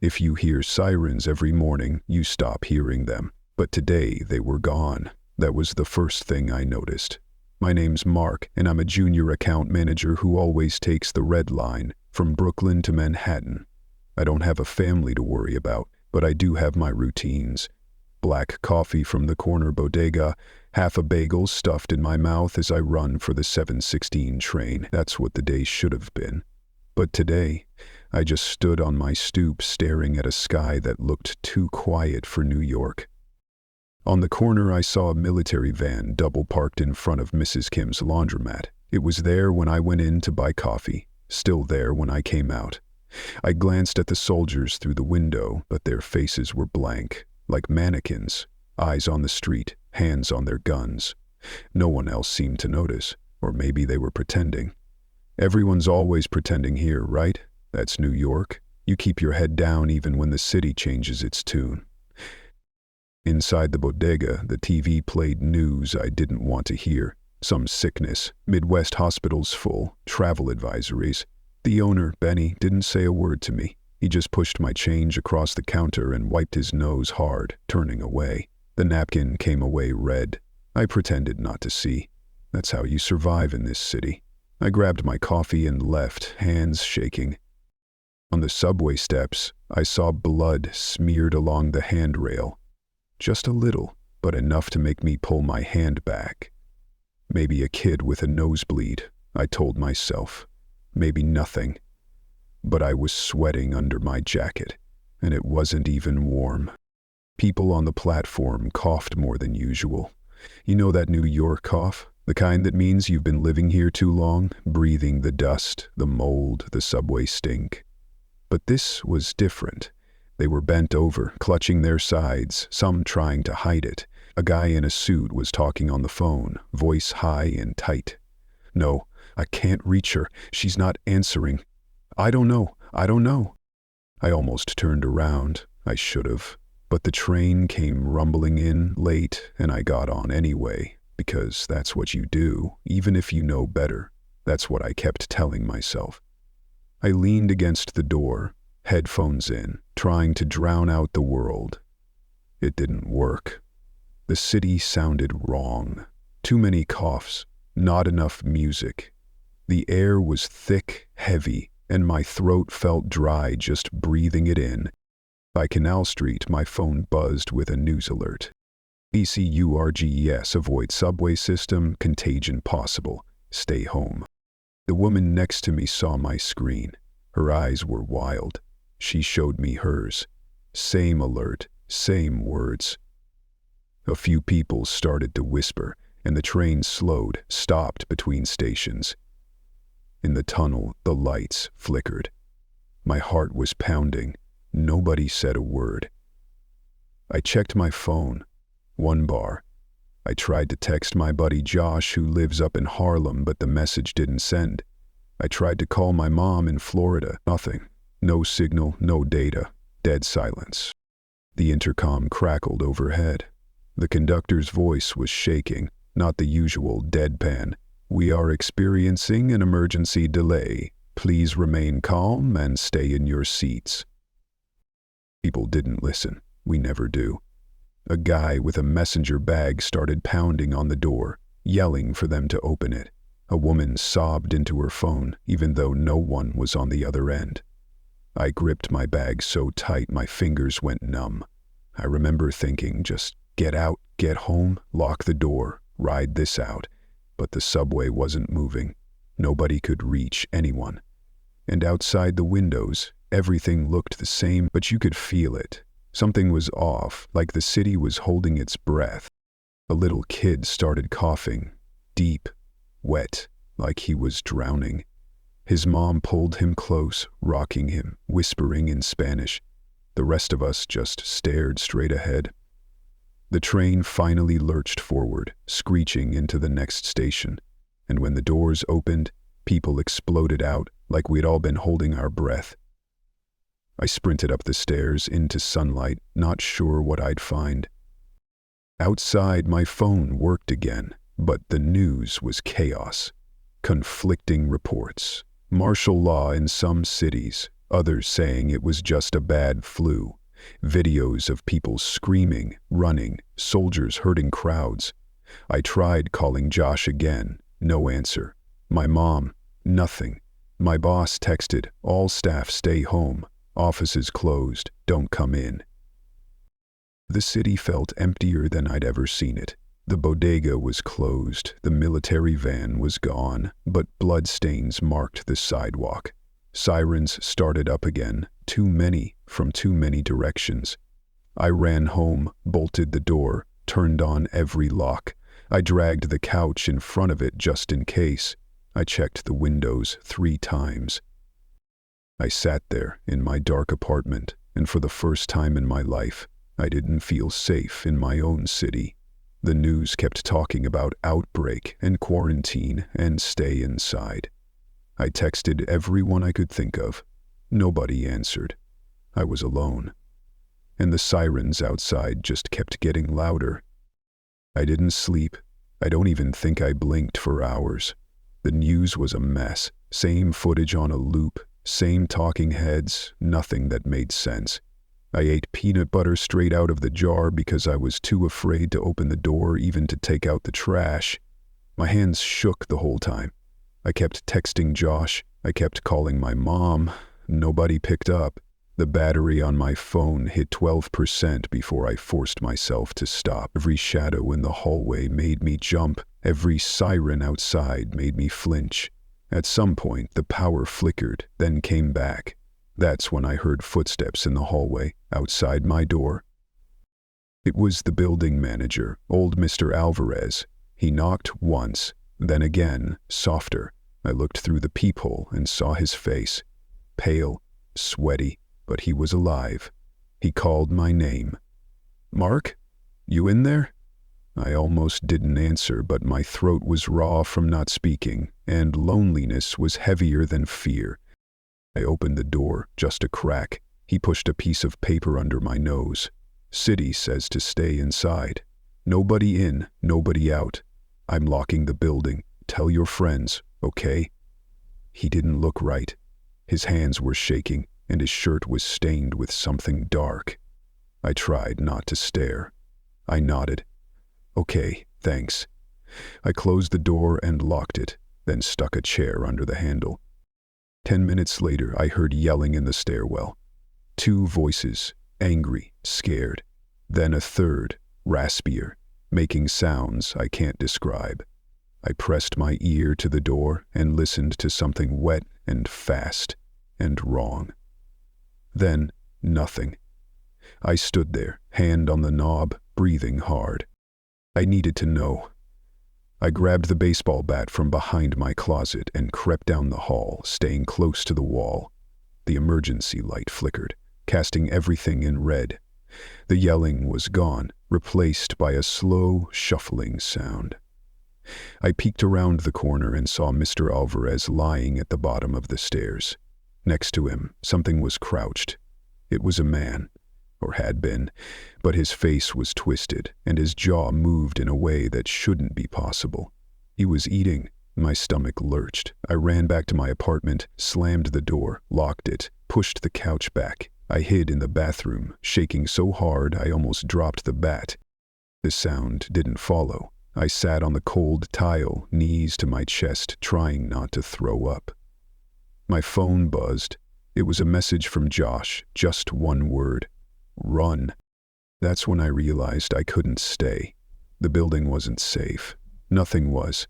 If you hear sirens every morning, you stop hearing them. But today they were gone. That was the first thing I noticed. My name's Mark, and I'm a junior account manager who always takes the red line from Brooklyn to Manhattan. I don't have a family to worry about, but I do have my routines. Black coffee from the corner bodega, half a bagel stuffed in my mouth as I run for the 7:16 train. That's what the day should have been. But today, I just stood on my stoop staring at a sky that looked too quiet for New York. On the corner, I saw a military van double parked in front of Mrs. Kim's laundromat. It was there when I went in to buy coffee, still there when I came out. I glanced at the soldiers through the window, but their faces were blank, like mannequins, eyes on the street, hands on their guns. No one else seemed to notice, or maybe they were pretending. Everyone's always pretending here, right? That's New York. You keep your head down even when the city changes its tune. Inside the bodega, the TV played news I didn't want to hear. Some sickness, Midwest hospitals full, travel advisories. The owner, Benny, didn't say a word to me. He just pushed my change across the counter and wiped his nose hard, turning away. The napkin came away red. I pretended not to see. That's how you survive in this city. I grabbed my coffee and left, hands shaking. On the subway steps, I saw blood smeared along the handrail. Just a little, but enough to make me pull my hand back. Maybe a kid with a nosebleed, I told myself. Maybe nothing. But I was sweating under my jacket, and it wasn't even warm. People on the platform coughed more than usual. You know that New York cough? The kind that means you've been living here too long, breathing the dust, the mold, the subway stink. But this was different. They were bent over, clutching their sides, some trying to hide it. A guy in a suit was talking on the phone, voice high and tight. "No, I can't reach her. She's not answering. I don't know. I almost turned around. I should have. But the train came rumbling in late, and I got on anyway, because that's what you do, even if you know better. That's what I kept telling myself. I leaned against the door, headphones in, trying to drown out the world. It didn't work. The city sounded wrong. Too many coughs, not enough music. The air was thick, heavy, and my throat felt dry just breathing it in. By Canal Street, my phone buzzed with a news alert. ECURGES, avoid subway system, contagion possible, stay home. The woman next to me saw my screen. Her eyes were wild. She showed me hers. Same alert, same words. A few people started to whisper, and the train slowed, stopped between stations. In the tunnel, the lights flickered. My heart was pounding. Nobody said a word. I checked my phone. 1 bar. I tried to text my buddy Josh, who lives up in Harlem, but the message didn't send. I tried to call my mom in Florida. Nothing. No signal, no data. Dead silence. The intercom crackled overhead. The conductor's voice was shaking, not the usual deadpan. "We are experiencing an emergency delay. Please remain calm and stay in your seats." People didn't listen. We never do. A guy with a messenger bag started pounding on the door, yelling for them to open it. A woman sobbed into her phone, even though no one was on the other end. I gripped my bag so tight my fingers went numb. I remember thinking, just get out, get home, lock the door, ride this out. But the subway wasn't moving. Nobody could reach anyone. And outside the windows, everything looked the same, but you could feel it. Something was off, like the city was holding its breath. A little kid started coughing, deep, wet, like he was drowning. His mom pulled him close, rocking him, whispering in Spanish. The rest of us just stared straight ahead. The train finally lurched forward, screeching into the next station. And when the doors opened, people exploded out like we'd all been holding our breath. I sprinted up the stairs into sunlight, not sure what I'd find. Outside, my phone worked again, but the news was chaos. Conflicting reports. Martial law in some cities. others saying it was just a bad flu. Videos of people screaming, running, soldiers hurting crowds. I tried calling Josh again, no answer. My mom, nothing. My boss texted, all staff stay home, offices closed, don't come in. The city felt emptier than I'd ever seen it. The bodega was closed, the military van was gone, but bloodstains marked the sidewalk. Sirens started up again, too many, from too many directions. I ran home, bolted the door, turned on every lock. I dragged the couch in front of it just in case. I checked the windows 3 times. I sat there in my dark apartment, and for the first time in my life, I didn't feel safe in my own city. The news kept talking about outbreak and quarantine and stay inside. I texted everyone I could think of. Nobody answered. I was alone. And the sirens outside just kept getting louder. I didn't sleep. I don't even think I blinked for hours. The news was a mess. Same footage on a loop, same talking heads, nothing that made sense. I ate peanut butter straight out of the jar because I was too afraid to open the door even to take out the trash. My hands shook the whole time. I kept texting Josh. I kept calling my mom. Nobody picked up. The battery on my phone hit 12% before I forced myself to stop. Every shadow in the hallway made me jump. Every siren outside made me flinch. At some point, the power flickered, then came back. That's when I heard footsteps in the hallway, outside my door. It was the building manager, old Mr. Alvarez. He knocked once, then again, softer. I looked through the peephole and saw his face. Pale, sweaty, but he was alive. He called my name. "Mark? You in there?" I almost didn't answer, but my throat was raw from not speaking, and loneliness was heavier than fear. I opened the door, just a crack. He pushed a piece of paper under my nose. "City says to stay inside. Nobody in, nobody out. I'm locking the building. Tell your friends, okay?" He didn't look right. His hands were shaking, and his shirt was stained with something dark. I tried not to stare. I nodded. "Okay, thanks." I closed the door and locked it, then stuck a chair under the handle. 10 minutes later, I heard yelling in the stairwell. 2 voices, angry, scared. Then a third, raspier, making sounds I can't describe. I pressed my ear to the door and listened to something wet and fast and wrong. Then, nothing. I stood there, hand on the knob, breathing hard. I needed to know. I grabbed the baseball bat from behind my closet and crept down the hall, staying close to the wall. The emergency light flickered, casting everything in red. The yelling was gone, replaced by a slow, shuffling sound. I peeked around the corner and saw Mr. Alvarez lying at the bottom of the stairs. Next to him, something was crouched. It was a man, or had been, but his face was twisted, and his jaw moved in a way that shouldn't be possible. He was eating. My stomach lurched. I ran back to my apartment, slammed the door, locked it, pushed the couch back. I hid in the bathroom, shaking so hard I almost dropped the bat. The sound didn't follow. I sat on the cold tile, knees to my chest, trying not to throw up. My phone buzzed. It was a message from Josh, just one word. "Run." That's when I realized I couldn't stay. The building wasn't safe. Nothing was.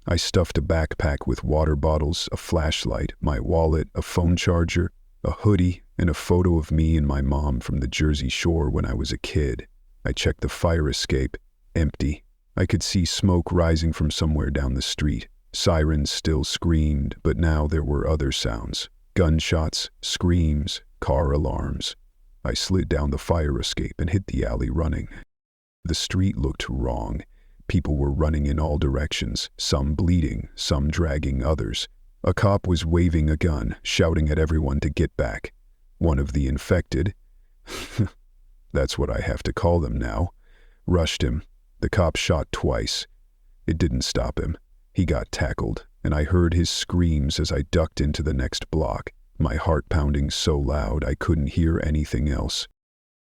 I stuffed a backpack with water bottles, a flashlight, my wallet, a phone charger, a hoodie, and a photo of me and my mom from the Jersey Shore when I was a kid. I checked the fire escape. Empty. I could see smoke rising from somewhere down the street. Sirens still screamed, but now there were other sounds. Gunshots, screams, car alarms. I slid down the fire escape and hit the alley running. The street looked wrong. People were running in all directions, some bleeding, some dragging others. A cop was waving a gun, shouting at everyone to get back. One of the infected, that's what I have to call them now, rushed him. The cop shot twice. It didn't stop him. He got tackled, and I heard his screams as I ducked into the next block. my heart pounding so loud I couldn't hear anything else.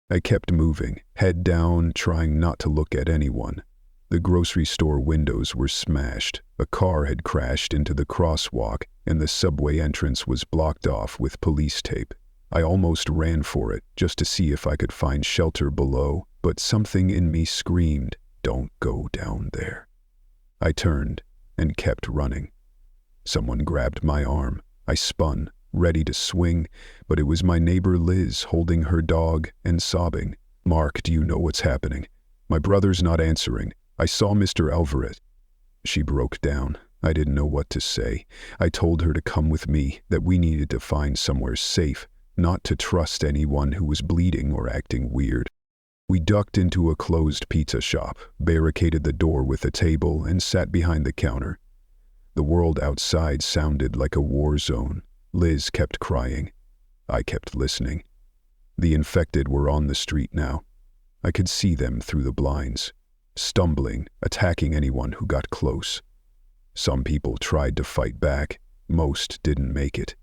I kept moving, head down, trying not to look at anyone. The grocery store windows were smashed, a car had crashed into the crosswalk, and the subway entrance was blocked off with police tape. I almost ran for it, just to see if I could find shelter below, but something in me screamed, "Don't go down there." I turned and kept running. Someone grabbed my arm. I spun, ready to swing, but it was my neighbor Liz holding her dog and sobbing. "Mark, do you know what's happening? My brother's not answering. I saw Mr. Alvarez." She broke down. I didn't know what to say. I told her to come with me, that we needed to find somewhere safe, not to trust anyone who was bleeding or acting weird. We ducked into a closed pizza shop, barricaded the door with a table, and sat behind the counter. The world outside sounded like a war zone. Liz kept crying. I kept listening. The infected were on the street now. I could see them through the blinds, stumbling, attacking anyone who got close. Some people tried to fight back. Most didn't make it.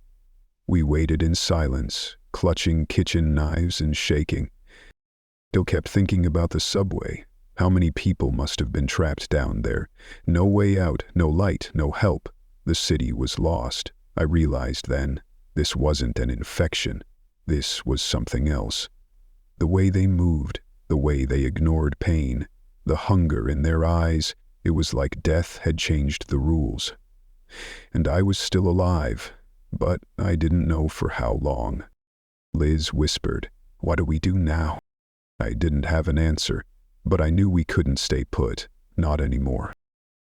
We waited in silence, clutching kitchen knives and shaking. Still kept thinking about the subway. How many people must have been trapped down there? No way out, no light, no help. The city was lost. I realized then, this wasn't an infection. This was something else. The way they moved, the way they ignored pain, the hunger in their eyes, it was like death had changed the rules. And I was still alive, but I didn't know for how long. Liz whispered, "What do we do now?" I didn't have an answer, but I knew we couldn't stay put, not anymore.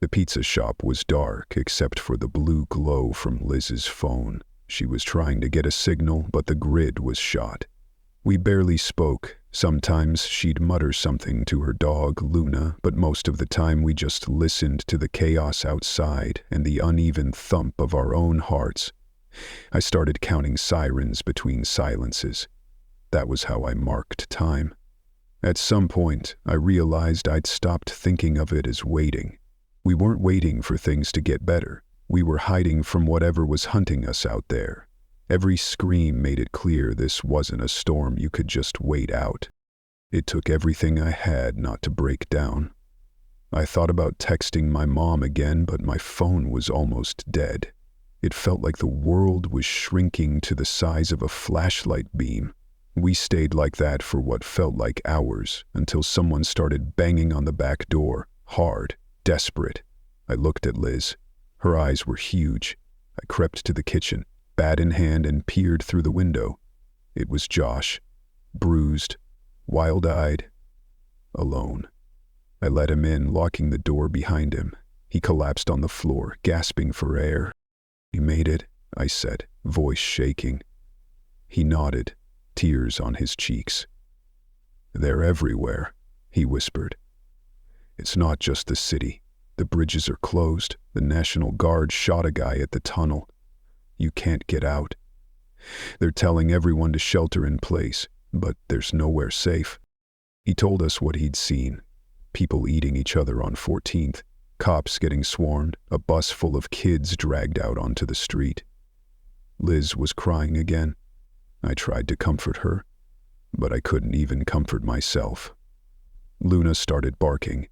The pizza shop was dark except for the blue glow from Liz's phone. She was trying to get a signal, but the grid was shot. We barely spoke. Sometimes she'd mutter something to her dog, Luna, but most of the time we just listened to the chaos outside and the uneven thump of our own hearts. I started counting sirens between silences. That was how I marked time. At some point, I realized I'd stopped thinking of it as waiting. We weren't waiting for things to get better. We were hiding from whatever was hunting us out there. Every scream made it clear this wasn't a storm you could just wait out. It took everything I had not to break down. I thought about texting my mom again, but my phone was almost dead. It felt like the world was shrinking to the size of a flashlight beam. We stayed like that for what felt like hours, until someone started banging on the back door, hard, desperate. I looked at Liz. Her eyes were huge. I crept to the kitchen, bat in hand, and peered through the window. It was Josh, bruised, wild-eyed, alone. I let him in, locking the door behind him. He collapsed on the floor, gasping for air. "You made it," I said, voice shaking. He nodded, tears on his cheeks. "They're everywhere," he whispered. "It's not just the city. The bridges are closed. The National Guard shot a guy at the tunnel. You can't get out. They're telling everyone to shelter in place, but there's nowhere safe." He told us what he'd seen. People eating each other on 14th, cops getting swarmed, a bus full of kids dragged out onto the street. Liz was crying again. I tried to comfort her, but I couldn't even comfort myself. Luna started barking.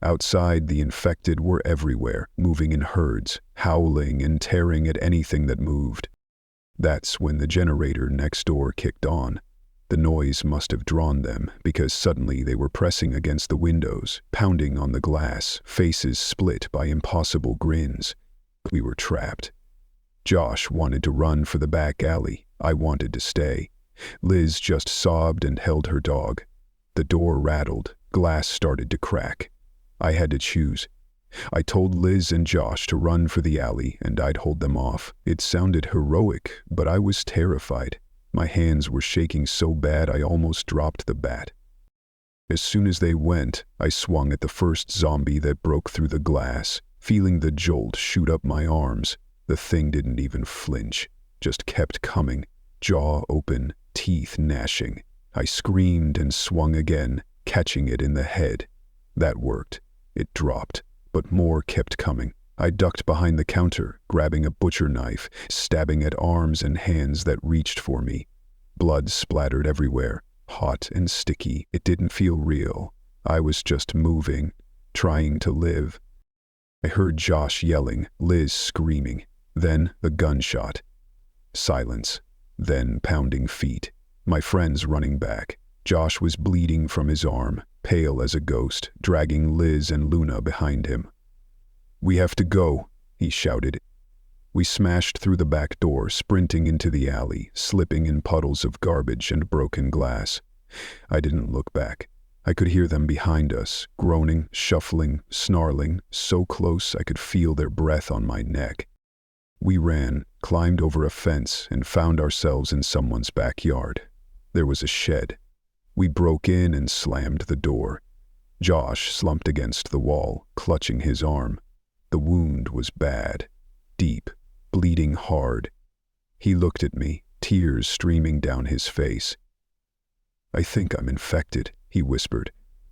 Outside, the infected were everywhere, moving in herds, howling and tearing at anything that moved. That's when the generator next door kicked on. The noise must have drawn them, because suddenly they were pressing against the windows, pounding on the glass, faces split by impossible grins. We were trapped. Josh wanted to run for the back alley. I wanted to stay. Liz just sobbed and held her dog. The door rattled. Glass started to crack. I had to choose. I told Liz and Josh to run for the alley, and I'd hold them off. It sounded heroic, but I was terrified. My hands were shaking so bad I almost dropped the bat. As soon as they went, I swung at the first zombie that broke through the glass, feeling the jolt shoot up my arms. The thing didn't even flinch, just kept coming, jaw open, teeth gnashing. I screamed and swung again, catching it in the head. That worked. It dropped, but more kept coming. I ducked behind the counter, grabbing a butcher knife, stabbing at arms and hands that reached for me. Blood splattered everywhere, hot and sticky. It didn't feel real. I was just moving, trying to live. I heard Josh yelling, Liz screaming, then the gunshot. Silence, then pounding feet. My friends running back. Josh was bleeding from his arm, pale as a ghost, dragging Liz and Luna behind him. "We have to go," he shouted. We smashed through the back door, sprinting into the alley, slipping in puddles of garbage and broken glass. I didn't look back. I could hear them behind us, groaning, shuffling, snarling, so close I could feel their breath on my neck. We ran, climbed over a fence, and found ourselves in someone's backyard. There was a shed. We broke in and slammed the door. Josh slumped against the wall, clutching his arm. The wound was bad, deep, bleeding hard. He looked at me, tears streaming down his face. "I think I'm infected," he whispered.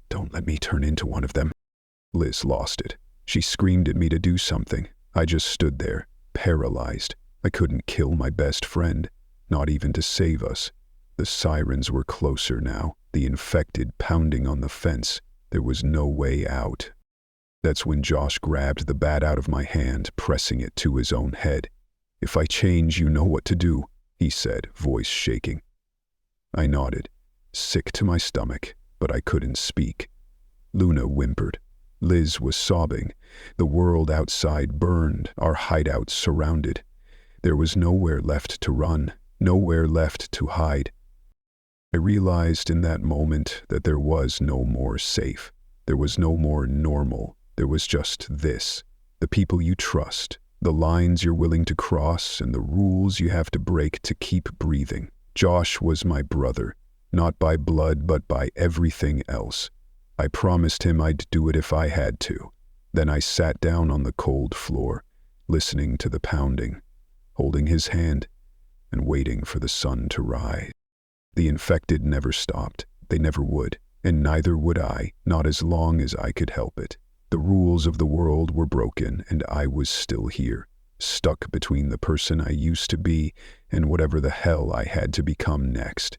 "Don't let me turn into one of them." Liz lost it. She screamed at me to do something. I just stood there, paralyzed. I couldn't kill my best friend, not even to save us. The sirens were closer now, the infected pounding on the fence. There was no way out. That's when Josh grabbed the bat out of my hand, pressing it to his own head. "If I change, you know what to do," he said, voice shaking. I nodded, sick to my stomach, but I couldn't speak. Luna whimpered. Liz was sobbing. The world outside burned, our hideout surrounded. There was nowhere left to run, nowhere left to hide. I realized in that moment that there was no more safe. There was no more normal. There was just this. The people you trust, the lines you're willing to cross, and the rules you have to break to keep breathing. Josh was my brother, not by blood but by everything else. I promised him I'd do it if I had to. Then I sat down on the cold floor, listening to the pounding, holding his hand, and waiting for the sun to rise. The infected never stopped. They never would, and neither would I, not as long as I could help it. The rules of the world were broken, and I was still here, stuck between the person I used to be and whatever the hell I had to become next.